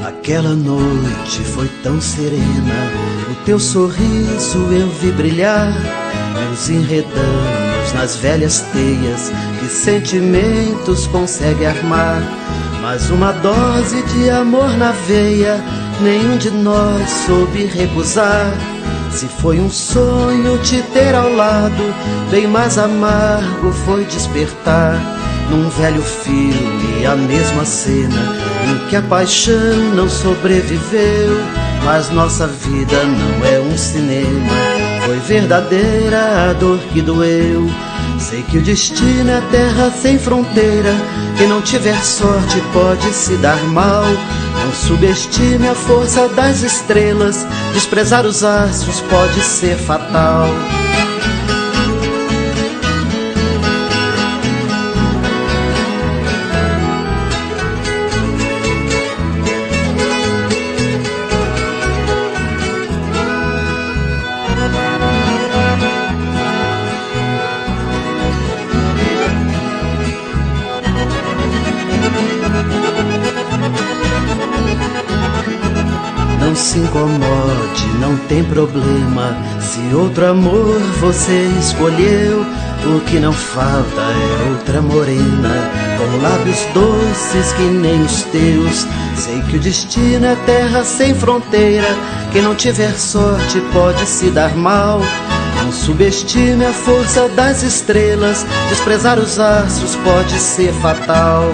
Aquela noite foi tão serena, o teu sorriso eu vi brilhar. Nos enredamos nas velhas teias que sentimentos consegue armar. Mas uma dose de amor na veia nenhum de nós soube recusar. Se foi um sonho te ter ao lado, bem mais amargo foi despertar num velho filme a mesma cena em que a paixão não sobreviveu. Mas nossa vida não é um cinema, foi verdadeira a dor que doeu. Sei que o destino é terra sem fronteira, quem não tiver sorte pode se dar mal. Não subestime a força das estrelas, desprezar os astros pode ser fatal. Não se incomode, não tem problema, se outro amor você escolheu. O que não falta é outra morena, com lábios doces que nem os teus. Sei que o destino é terra sem fronteira, quem não tiver sorte pode se dar mal. Não subestime a força das estrelas, desprezar os astros pode ser fatal.